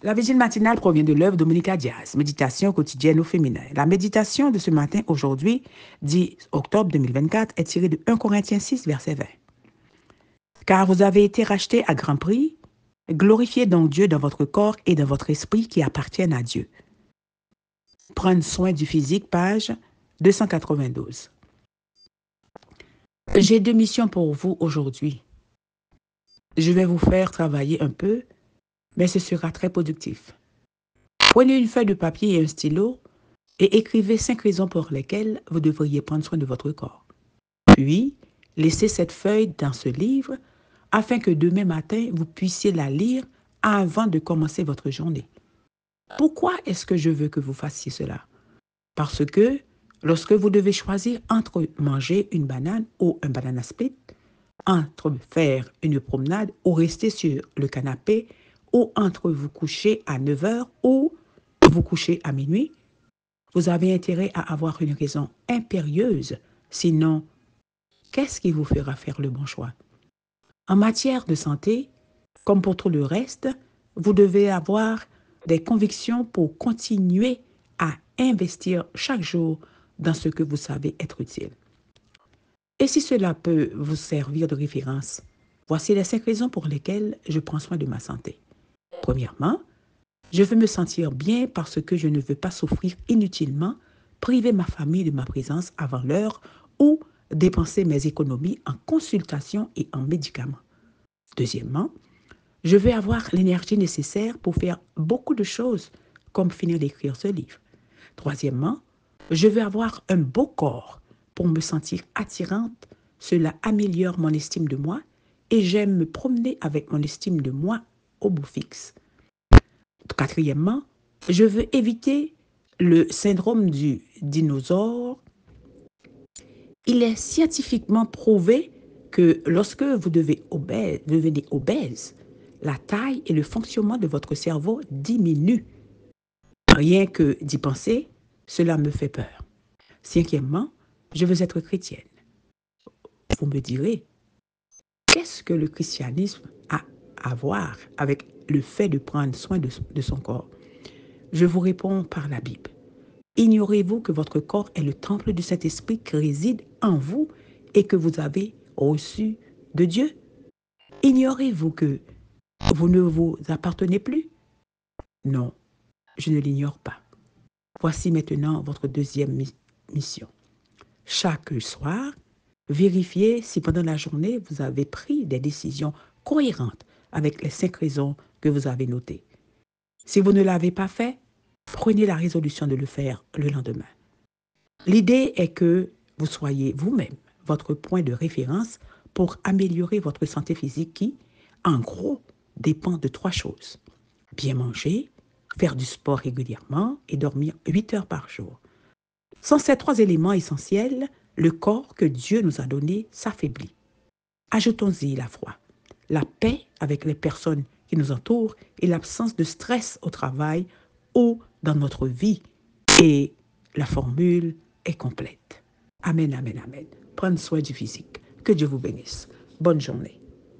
La vigile matinale provient de l'œuvre Dominica Diaz, Méditation quotidienne au féminin. La méditation de ce matin, aujourd'hui, 10 octobre 2024, est tirée de 1 Corinthiens 6, verset 20. Car vous avez été rachetés à grand prix, glorifiez donc Dieu dans votre corps et dans votre esprit qui appartiennent à Dieu. Prendre soin du physique, page 292. J'ai 2 missions pour vous aujourd'hui. Je vais vous faire travailler un peu, mais ce sera très productif. Prenez une feuille de papier et un stylo et écrivez 5 raisons pour lesquelles vous devriez prendre soin de votre corps. Puis, laissez cette feuille dans ce livre afin que demain matin, vous puissiez la lire avant de commencer votre journée. Pourquoi est-ce que je veux que vous fassiez cela? Parce que lorsque vous devez choisir entre manger une banane ou un banana split, entre faire une promenade ou rester sur le canapé, ou entre vous coucher à 9 heures ou vous coucher à minuit, vous avez intérêt à avoir une raison impérieuse. Sinon, qu'est-ce qui vous fera faire le bon choix? En matière de santé, comme pour tout le reste, vous devez avoir des convictions pour continuer à investir chaque jour dans ce que vous savez être utile. Et si cela peut vous servir de référence, voici les 5 raisons pour lesquelles je prends soin de ma santé. Premièrement, je veux me sentir bien parce que je ne veux pas souffrir inutilement, priver ma famille de ma présence avant l'heure ou dépenser mes économies en consultation et en médicaments. Deuxièmement, je veux avoir l'énergie nécessaire pour faire beaucoup de choses, comme finir d'écrire ce livre. Troisièmement, je veux avoir un beau corps pour me sentir attirante. Cela améliore mon estime de moi et j'aime me promener avec mon estime de moi au bout fixe. Quatrièmement, je veux éviter le syndrome du dinosaure. Il est scientifiquement prouvé que lorsque vous devenez obèse, la taille et le fonctionnement de votre cerveau diminuent. Rien que d'y penser, cela me fait peur. Cinquièmement, je veux être chrétienne. Vous me direz, qu'est-ce que le christianisme a à voir avec le fait de prendre soin de son corps? Je vous réponds par la Bible. Ignorez-vous que votre corps est le temple du Saint-Esprit qui réside en vous et que vous avez reçu de Dieu? Ignorez-vous que vous ne vous appartenez plus? Non, je ne l'ignore pas. Voici maintenant votre deuxième mission. Chaque soir, vérifiez si pendant la journée, vous avez pris des décisions cohérentes avec les 5 raisons que vous avez notées. Si vous ne l'avez pas fait, prenez la résolution de le faire le lendemain. L'idée est que vous soyez vous-même votre point de référence pour améliorer votre santé physique qui, en gros, dépend de 3 choses. Bien manger, faire du sport régulièrement et dormir 8 heures par jour. Sans ces 3 éléments essentiels, le corps que Dieu nous a donné s'affaiblit. Ajoutons-y la foi, la paix avec les personnes qui nous entourent et l'absence de stress au travail ou dans notre vie. Et la formule est complète. Amen, amen, amen. Prenez soin du physique. Que Dieu vous bénisse. Bonne journée.